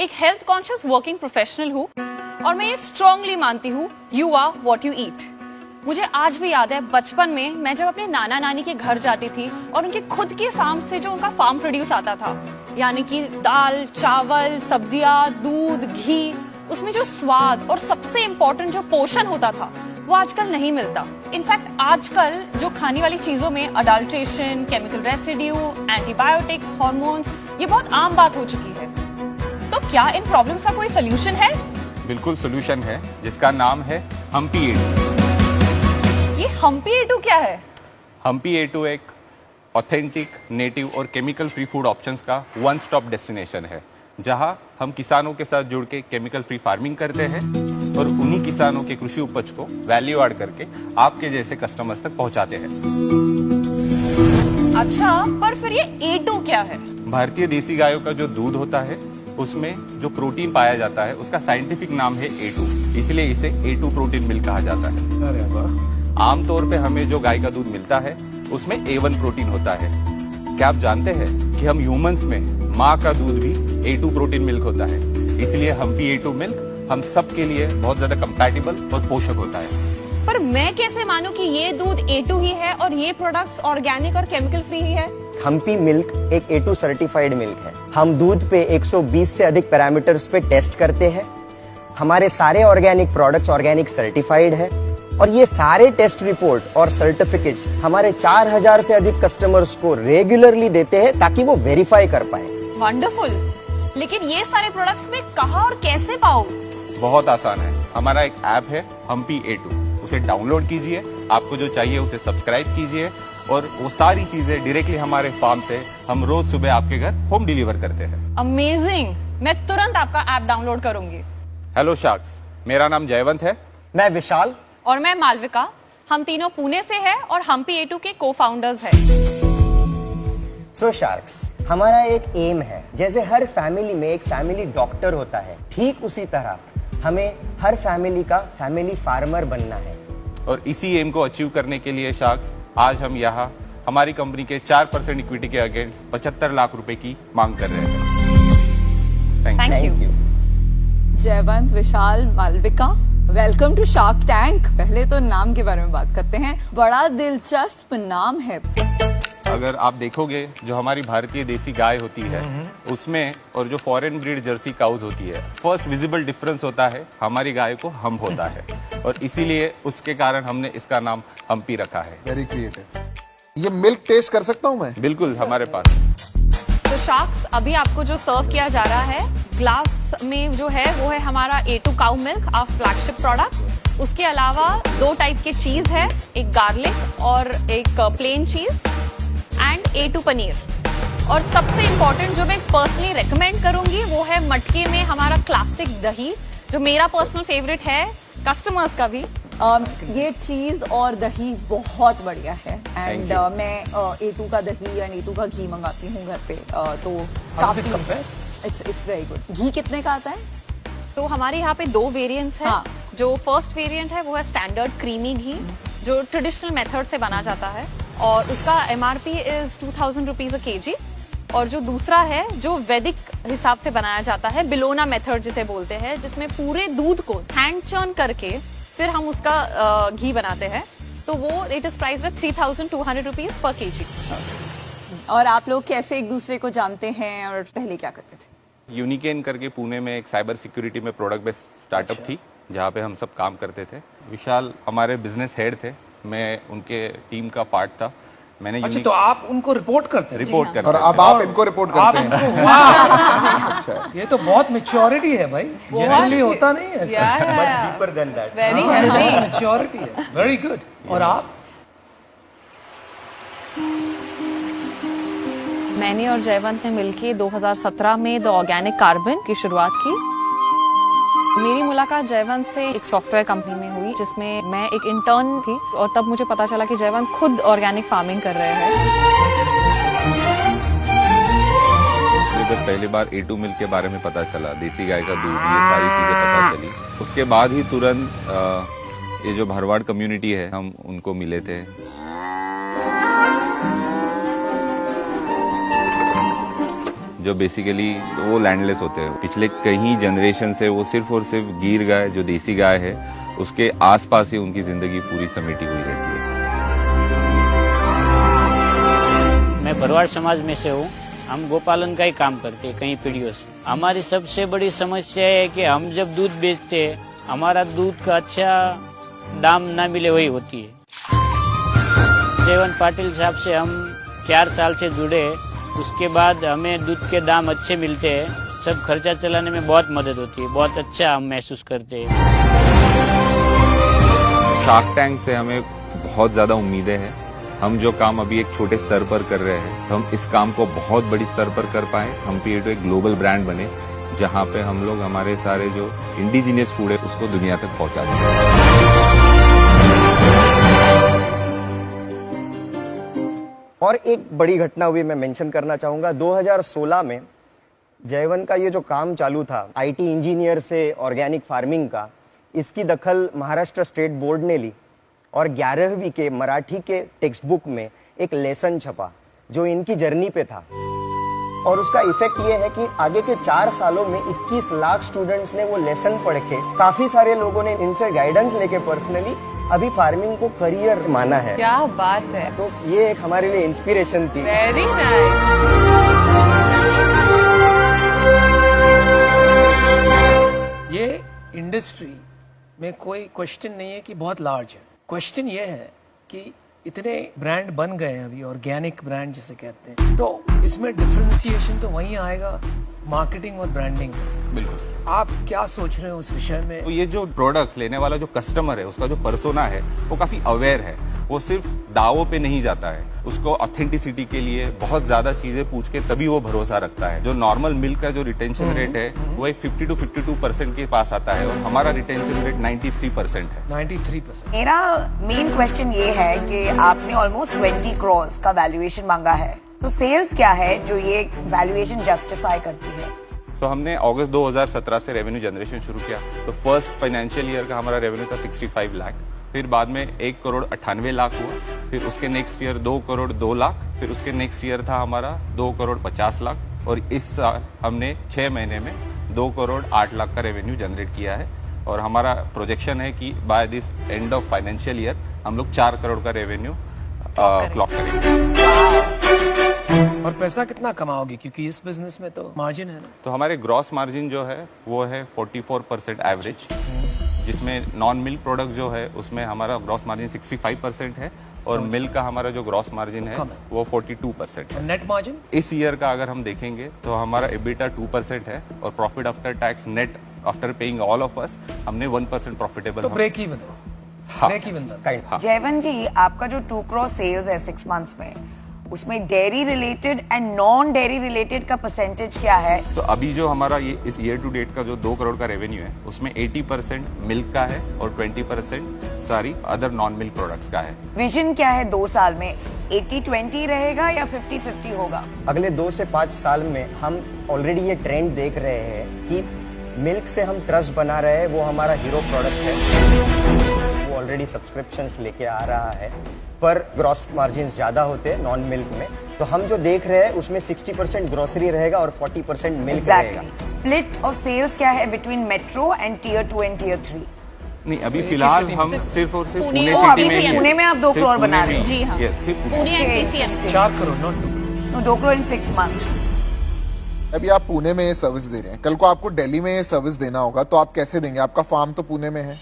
एक health conscious working professional हूँ और मैं ये स्ट्रांगली मानती हूँ, you are what you eat. मुझे आज भी याद है बचपन में मैं जब अपने नाना नानी के घर जाती थी और उनके खुद के फार्म से जो उनका फार्म प्रोड्यूस आता था, यानी कि दाल, चावल, सब्जियां, दूध, घी, उसमें जो स्वाद और सबसे इम्पोर्टेंट जो पोषण होता था वो आजकल नहीं मिलता। इनफैक्ट आजकल जो खाने वाली चीजों में adulteration, chemical residue, antibiotics, hormones, ये बहुत आम बात हो चुकी है। तो क्या इन प्रॉब्लम्स का कोई सोल्यूशन है? बिल्कुल सोल्यूशन है, जिसका नाम है हम्पी A2। ये हम्पी A2 क्या है? हम्पी A2 एक ऑथेंटिक, नेटिव और केमिकल फ्री फूड ऑप्शंस का वन स्टॉप डेस्टिनेशन है, जहां हम किसानों के साथ जुड़ के केमिकल फ्री फार्मिंग करते हैं और उन्हीं किसानों के कृषि उपज को वैल्यू ऐड करके आपके जैसे कस्टमर्स तक पहुंचाते हैं। अच्छा, पर फिर ये A2 क्या है? भारतीय देसी गायों का जो दूध होता है उसमें जो प्रोटीन पाया जाता है उसका साइंटिफिक नाम है A2, इसलिए इसे A2 प्रोटीन मिल्क कहा जाता है। अरे वाह। आमतौर पे हमें जो गाय का दूध मिलता है उसमें A1 प्रोटीन होता है। क्या आप जानते हैं कि हम ह्यूमंस में माँ का दूध भी A2 प्रोटीन मिल्क होता है, इसलिए हम्पी A2 मिल्क हम सब के लिए बहुत ज्यादा कंपैटिबल और पोषक होता है। पर मैं कैसे मानूं कि ये दूध A2 ही है और ये प्रोडक्ट्स ऑर्गेनिक और केमिकल फ्री ही है? हम्पी मिल्क एक A2 सर्टिफाइड मिल्क है। हम दूध पे 120 से अधिक पैरामीटर्स पे टेस्ट करते हैं। हमारे सारे ऑर्गेनिक प्रोडक्ट्स ऑर्गेनिक सर्टिफाइड है और ये सारे टेस्ट रिपोर्ट और सर्टिफिकेट्स हमारे 4000 से अधिक कस्टमर्स को रेगुलरली देते हैं ताकि वो वेरीफाई कर पाए। वंडरफुल। लेकिन ये सारे प्रोडक्ट्स में कहाँ और कैसे पाऊं? बहुत आसान है, हमारा एक ऐप है हम्पी A2, उसे डाउनलोड कीजिए, आपको जो चाहिए उसे सब्सक्राइब कीजिए और वो सारी चीजें डायरेक्टली हमारे फार्म से हम रोज सुबह आपके घर होम डिलीवर करते हैं। अमेजिंग, मैं तुरंत आपका ऐप डाउनलोड करूंगी। हेलो शार्क्स, मेरा नाम जयवंत है। मैं विशाल और मैं मालविका। हम तीनों पुणे से हैं और हम्पी A2 के को-फाउंडर्स हैं। सो शार्क्स, हमारा एक एम है, जैसे हर फैमिली में एक फैमिली डॉक्टर होता है, ठीक उसी तरह हमें हर फैमिली का फैमिली फार्मर बनना है। और इसी एम को अचीव करने के लिए शार्क्स आज हम यहाँ हमारी कंपनी के 4% इक्विटी के अगेंस्ट 75 लाख रुपए की मांग कर रहे हैं। Thank you. Jaywant, Vishal, Malvika, welcome to Shark Tank. पहले तो नाम के बारे में बात करते हैं, बड़ा दिलचस्प नाम है। अगर आप देखोगे जो हमारी भारतीय देसी गाय होती है उसमें और जो फॉरेन ब्रीड जर्सी काउज होती है, फर्स्ट विजिबल डिफरेंस होता है हमारी गाय को हम्प होता है और इसीलिए उसके कारण हमने इसका नाम हम्पी रखा है। Very creative. ये मिल्क टेस्ट कर सकता हूँ मैं? बिल्कुल, हमारे पास। तो शार्क्स, अभी आपको जो सर्व किया जा रहा है ग्लास में जो है वो है हमारा A2 cow milk, our flagship product. उसके अलावा 2 टाइप के चीज है, एक गार्लिक और एक प्लेन चीज एंड A2 पनीर। और सबसे इम्पोर्टेंट जो मैं पर्सनली रेकमेंड करूंगी वो है मटके में हमारा क्लासिक दही, जो मेरा पर्सनल फेवरेट है, कस्टमर्स का भी। ये चीज और दही बहुत बढ़िया है एंड मैं A2 का दही एंड A2 का घी मंगाती हूँ घर पे, तो काफी इट्स वेरी गुड। घी कितने का आता है? तो हमारे यहाँ पे 2 वेरिएंट्स हैं। हाँ। जो फर्स्ट वेरिएंट है वो है स्टैंडर्ड क्रीमी घी, जो ट्रेडिशनल मेथड से बना जाता है और उसका MRP is 2000 rupees a KG. और जो दूसरा है जो वैदिक हिसाब से बनाया जाता है, बिलोना मेथड जिसे बोलते हैं, जिसमें पूरे दूध को हैंड चर्न करके फिर हम उसका घी बनाते हैं, तो वो it is priced eight 3200 rupees per KG. और आप लोग कैसे एक दूसरे को जानते हैं और पहले क्या करते थे? यूनिकेन करके पुणे में एक साइबर सिक्योरिटी में प्रोडक्ट बेस्ड स्टार्टअप थी जहाँ पे हम सब काम करते थे। विशाल हमारे बिजनेस हेड थे, मैं उनके टीम का पार्ट था। मैंने अच्छा, तो आप उनको रिपोर्ट करते हैं? रिपोर्ट करते और अब आप इनको रिपोर्ट करते हैं? हैं? वाह, ये तो बहुत मैच्योरिटी है भाई, जनरली होता नहीं है ऐसा। Much deeper than that. Very healthy. Maturity है, वेरी गुड। और आप? मैंने और जयवंत ने मिलके 2017 में द ऑर्गेनिक कार्बन की शुरुआत की। मेरी मुलाकात जयवंत से एक सॉफ्टवेयर कंपनी में हुई जिसमें मैं एक इंटर्न थी और तब मुझे पता चला कि जयवंत खुद ऑर्गेनिक फार्मिंग कर रहे हैं। जब पहली बार A2 मिल्क के बारे में पता चला, देसी गाय का दूध, ये सारी चीजें पता चली, उसके बाद ही तुरंत ये जो भरवाड़ कम्युनिटी है हम उनको मिले थे। जो बेसिकली वो लैंडलेस होते हैं। पिछले कई जनरेशन से वो सिर्फ और सिर्फ गीर गाय, जो देसी गाय है, उसके आसपास ही उनकी जिंदगी पूरी समेटी हुई रहती है। मैं भरवाड़ समाज में से हूँ। हम गोपालन का ही काम करते हैं कई पीढ़ियों से। हमारी सबसे बड़ी समस्या है कि हम जब दूध बेचते हैं, हमारा दूध का अच्छा दाम ना मिले वही होती है। जयवंत पाटिल साहब से हम 4 साल से जुड़े, उसके बाद हमें दूध के दाम अच्छे मिलते हैं। सब खर्चा चलाने में बहुत मदद होती है, बहुत अच्छा हम महसूस करते हैं। शार्क टैंक से हमें बहुत ज्यादा उम्मीदें हैं। हम जो काम अभी एक छोटे स्तर पर कर रहे हैं, हम इस काम को बहुत बड़ी स्तर पर कर पाए। हम P2 एक ग्लोबल ब्रांड बने, जहां पे हम लोग हमारे सारे जो इंडिजिनियस फूड है उसको दुनिया तक पहुंचा सकें। और एक बड़ी घटना हुई, मैं मेंशन करना चाहूंगा। 2016 में जयवन का ये जो काम चालू था, IT इंजीनियर से ऑर्गेनिक फार्मिंग का, इसकी दखल महाराष्ट्र स्टेट बोर्ड ने ली और 11वीं के मराठी के टेक्स्ट बुक में एक लेसन छपा जो इनकी जर्नी पे था। और उसका इफेक्ट ये है कि आगे के 4 सालों में 21 लाख स्टूडेंट्स ने वो लेसन पढ़ के, काफी सारे लोगों ने इनसे गाइडेंस लेके पर्सनली अभी फार्मिंग को करियर माना है। क्या बात है। तो ये एक हमारे लिए इंस्पिरेशन थी। Very nice. ये इंडस्ट्री में कोई क्वेश्चन नहीं है कि बहुत लार्ज है। क्वेश्चन ये है कि इतने ब्रांड बन गए हैं अभी, ऑर्गेनिक ब्रांड जिसे कहते हैं, तो इसमें डिफरेंशिएशन तो वहीं आएगा मार्केटिंग और ब्रांडिंग में। बिल्कुल। आप क्या सोच रहे हो उस विषय में? तो ये जो प्रोडक्ट्स लेने वाला जो कस्टमर है, उसका जो पर्सोना है, वो काफी अवेयर है। वो सिर्फ दावों पे नहीं जाता है, उसको ऑथेंटिसिटी के लिए बहुत ज्यादा चीजें पूछ के तभी वो भरोसा रखता है। जो नॉर्मल मिल्क का जो रिटेंशन रेट है वो एक 50 to 52% के पास आता है, और हमारा रिटेंशन रेट 93% है। 93%। मेरा मेन क्वेश्चन ये है कि आपने ऑलमोस्ट 20 करोड़ का वैल्यूएशन मांगा है, तो सेल्स क्या है जो ये वैल्यूएशन जस्टिफाई करती है? सो हमने अगस्त 2017 से रेवेन्यू जनरेशन शुरू किया। तो फर्स्ट फाइनेंशियल ईयर का हमारा रेवेन्यू था 65 लाख, फिर बाद में 1 करोड़ 98 लाख हुआ, फिर उसके नेक्स्ट ईयर 2 करोड़ 2 लाख, फिर उसके नेक्स्ट ईयर था हमारा 2 करोड़ 50 लाख, और इस साल हमने 6 महीने में 2 करोड़ 8 लाख का रेवेन्यू जनरेट किया है। और हमारा प्रोजेक्शन है कि by this end of financial year हम लोग 4 करोड़ का रेवेन्यू क्लॉक करेंगे। और पैसा कितना कमाओगे, क्योंकि इस बिजनेस में तो मार्जिन है ना? तो हमारे ग्रॉस मार्जिन जो है वो है 44% एवरेज, जिसमें नॉन मिल्क प्रोडक्ट जो है उसमें हमारा ग्रॉस मार्जिन 65% है, और मिल्क का हमारा जो ग्रॉस मार्जिन है वो 42% है। नेट मार्जिन इस ईयर का अगर हम देखेंगे तो हमारा EBITDA 2% है, और profit after tax net after paying all of us हमने 1% प्रॉफिटेबल। तो ब्रेक इवन है। हाँ। ब्रेक इवन जयवन जी, आपका जो 2 करोड़ सेल्स है 6 मंथ्स में, उसमें dairy related and non dairy related का परसेंटेज क्या है? तो अभी जो हमारा ये इस ईयर टू डेट का जो 2 करोड़ का रेवेन्यू है, उसमें 80% मिल्क का है और 20% सारी अदर नॉन मिल्क प्रोडक्ट्स का है। विजन क्या है 2 साल में? 80-20 रहेगा या 50-50 होगा? अगले 2 से 5 साल में हम ऑलरेडी ये ट्रेंड देख रहे हैं कि मिल्क से हम ट्रस्ट बना रहे हैं, वो हमारा हीरो प्रोडक्ट है, वो ऑलरेडी सब्सक्रिप्शंस लेके आ रहा है, पर ग्रॉस मार्जिन्स ज्यादा होते हैं नॉन मिल्क में। तो हम जो देख रहे हैं उसमें 60% ग्रोसरी रहेगा और 40% मिल्क रहेगा। स्प्लिट ऑफ सेल्स क्या है between metro and tear 2 and tear 3? नहीं, अभी फिलहाल हम सिर्फ और सिर्फ पुणे अभी सिटी में ही हैं। पुणे में आप 2 सिर्फ करोड़ पुणे बना में रहे हो? ही। जी हाँ। Yes, सिर्फ Pune. Pune and PCM। 4 crore not 2 crore. 2 crore in 6 months. अभी आप पुणे में ये सर्विस दे रहे हैं, कल को आपको दिल्ली में ये सर्विस देना होगा तो आप कैसे देंगे? आपका फार्म तो पुणे में है।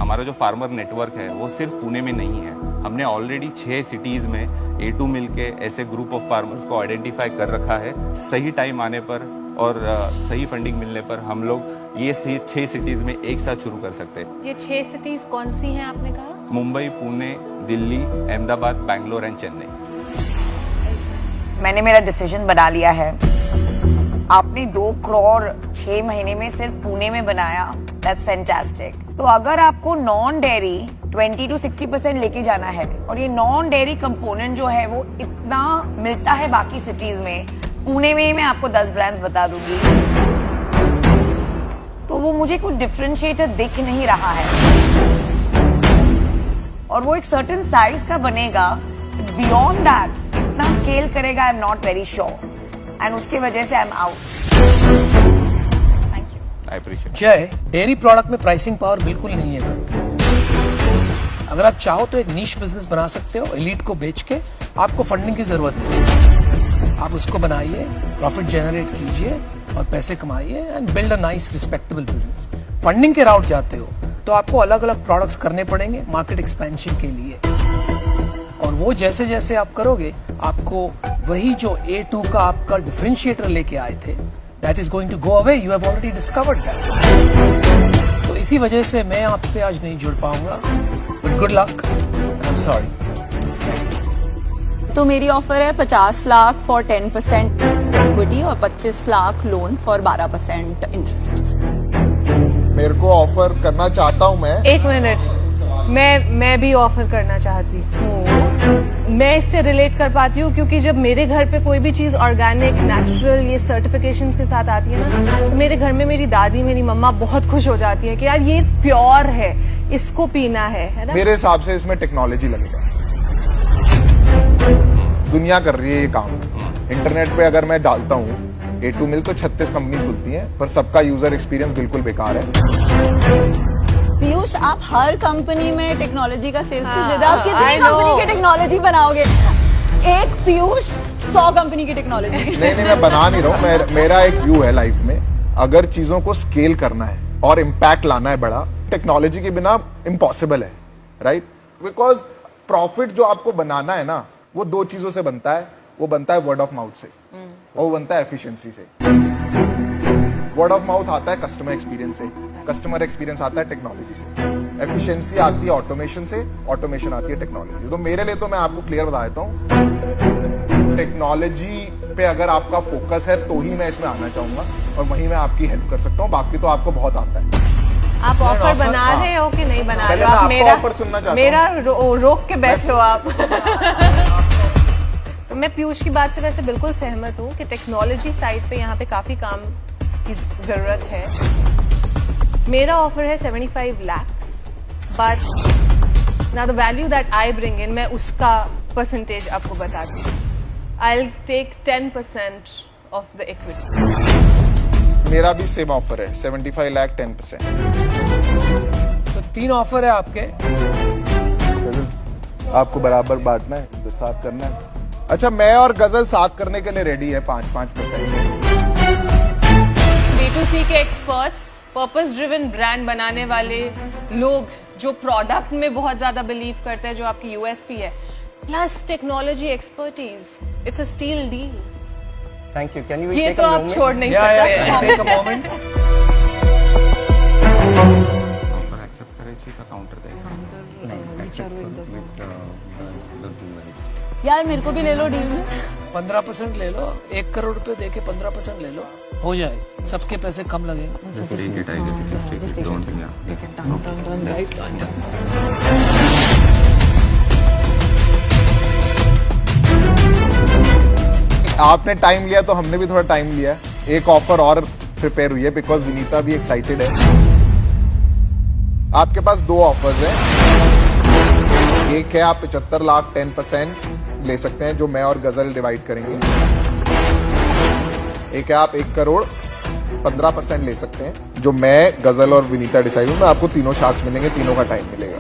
हमारा जो फार्मर नेटवर्क है वो सिर्फ पुणे में नहीं है। हमने ऑलरेडी 6 सिटीज में A2 मिल के ऐसे ग्रुप ऑफ फार्मर्स को आइडेंटिफाई कर रखा है। सही टाइम आने पर और सही फंडिंग मिलने पर हम लोग ये 6 सिटीज में एक साथ शुरू कर सकते हैं। ये 6 सिटीज कौन सी हैं आपने कहा? मुंबई, पुणे, दिल्ली, अहमदाबाद, बैंगलोर एंड चेन्नई। मैंने मेरा डिसीजन बना लिया है। आपने 2 करोड़ 6 महीने में सिर्फ पुणे में बनाया, दैट्स फैंटास्टिक। तो अगर आपको नॉन डेयरी 20 to 60% लेके जाना है, और ये नॉन डेयरी कंपोनेंट जो है वो इतना मिलता है बाकी सिटीज में, पुणे में ही मैं आपको 10 ब्रांड्स बता दूंगी, तो वो मुझे कोई डिफरेंशिएटर दिख नहीं रहा है। और वो एक सर्टेन साइज का बनेगा, बियॉन्ड दैट कितना स्केल करेगा I am not very sure. And उसकी वजह से I am out. Thank you. I appreciate. जय, डेयरी प्रोडक्ट में प्राइसिंग पावर बिल्कुल नहीं है। अगर आप चाहो तो एक नीश बिजनेस बना सकते हो, एलीट को बेच के। आपको फंडिंग की जरूरत नहीं, आप उसको बनाइए, प्रॉफिट जनरेट कीजिए और पैसे कमाइए and build a nice respectable business. Funding के राउट जाते हो तो आपको अलग अलग प्रोडक्ट्स करने पड़ेंगे मार्केट एक्सपेंशन के लिए, और वो जैसे जैसे आप करोगे आपको वही जो A2 का आपका डिफरेंशिएटर लेके आए थे, that is going to go away. You have already discovered that. तो इसी वजह से मैं आपसे आज नहीं जुड़ पाऊंगा, but good luck. I am sorry. तो मेरी ऑफर है 50 लाख फॉर 10% इक्विटी और 25 लाख लोन फॉर 12% इंटरेस्ट। मेरे को ऑफर करना चाहता हूँ मैं। एक मिनट, मैं भी ऑफर करना चाहती हूँ। मैं इससे रिलेट कर पाती हूँ क्योंकि जब मेरे घर पे कोई भी चीज ऑर्गेनिक, नेचुरल, ये सर्टिफिकेशंस के साथ आती है ना, तो मेरे घर में मेरी दादी, मेरी मम्मा बहुत खुश हो जाती है कि यार ये प्योर है, इसको पीना है ना। मेरे हिसाब से इसमें टेक्नोलॉजी लगेगा। दुनिया कर रही है ये काम। इंटरनेट पे अगर मैं डालता हूँ A2 मिल्क, तो 36 कंपनी खुलती हैं, पर सबका यूजर एक्सपीरियंस बिल्कुल बेकार है। पीयूष, आप हर कंपनी में टेक्नोलॉजी का सेल्स हाँ, कीजिए। आप कितनी I know। कंपनी की टेक्नोलॉजी बनाओगे? एक पीयूष 100 कंपनी की टेक्नोलॉजी। नहीं, मैं बना नहीं रहा हूँ। मेरा एक व्यू है लाइफ में, अगर चीजों को स्केल करना है और इम्पैक्ट लाना है बड़ा, टेक्नोलॉजी के बिना इम्पॉसिबल है, राइट? बिकॉज प्रॉफिट जो आपको बनाना है ना, वो दो चीजों से बनता है। वो बनता है वर्ड ऑफ माउथ से और वो बनता है एफिशिएंसी से। वर्ड ऑफ माउथ आता है कस्टमर एक्सपीरियंस से, कस्टमर एक्सपीरियंस आता है टेक्नोलॉजी से, एफिशिएंसी आती है ऑटोमेशन से, ऑटोमेशन आती है टेक्नोलॉजी। तो मेरे लिए तो मैं आपको क्लियर बता देता हूँ, टेक्नोलॉजी पे अगर आपका फोकस है तो ही मैं इसमें आना चाहूंगा और वहीं मैं आपकी हेल्प कर सकता हूँ। बाकी तो आपको बहुत आता है। आप ऑफर बना रहे हो कि नहीं बना रहे पहले हो? मैं आप आपका मेरा ऑफर सुनना चाहता मेरा रोक के बैठो आप। तो मैं पीयूष की बात से वैसे बिल्कुल सहमत हूँ कि टेक्नोलॉजी साइड पे यहाँ पे काफी काम की जरूरत है। मेरा ऑफर है 75 lakh, but now the value that I bring in, मैं उसका परसेंटेज आपको बताती हूँ। I will take 10% of the equity. मेरा भी सेम ऑफर है, 75 लाख 10%। तो 3 ऑफर है आपके। आपको बराबर बांटना है, तो साथ करना है। अच्छा, मैं और गजल साथ करने के लिए रेडी है 5-5%। B2C के एक्सपर्ट्स, पर्पस ड्रिवन ब्रांड बनाने वाले लोग जो प्रोडक्ट में बहुत ज्यादा बिलीव करते हैं, जो आपकी USP है, plus technology expertise, it's a steal deal. Thank you. Can you ये टेक तो अ आप मोमेंट? छोड़ नहीं Yeah, सकते। take a moment. Offer accept करे छी का काउंटर देसा यार मेरे को भी ले लो डील में। 15% ले लो, 1 करोड़ रुपए दे के 15% ले लो, हो जाए। सबके पैसे कम लगेंगे। Take it, I just take it, don't आपने टाइम लिया तो हमने भी थोड़ा टाइम लिया। एक ऑफर और प्रिपेयर हुई है बिकॉज विनीता भी एक्साइटेड है। आपके पास 2 ऑफर्स हैं। एक है आप 75 लाख 10% ले सकते हैं, जो मैं और गजल डिवाइड करेंगे। एक है आप 1 करोड़ 15% ले सकते हैं, जो मैं, गजल और विनीता डिसाइड होंगे। आपको तीनों शार्क्स मिलेंगे, तीनों का टाइम मिलेगा।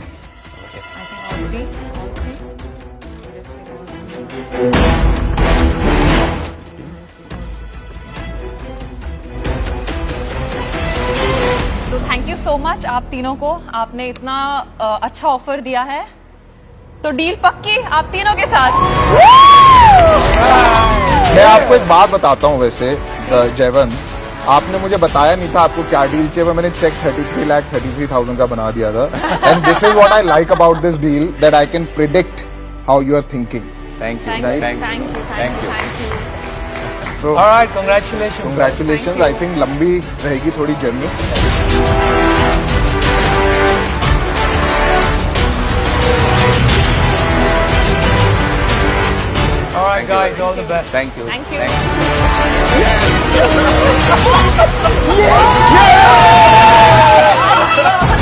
तो थैंक यू सो मच आप तीनों को, आपने इतना अच्छा ऑफर दिया है। तो डील पक्की आप तीनों के साथ। मैं आपको एक बात बताता हूं। वैसे जयवंत, आपने मुझे बताया नहीं था आपको क्या डील चाहिए, मैंने चेक 33,33,000 का बना दिया था। And this is what I like about this deal, that I can predict how you are thinking. Thank thank you, you, thank thank you, thank you. Thank you. तो All right, congratulations. Congratulation. I think लंबी रहेगी थोड़ी journey. All right, guys, all the best. Thank you, thank you. Thank you.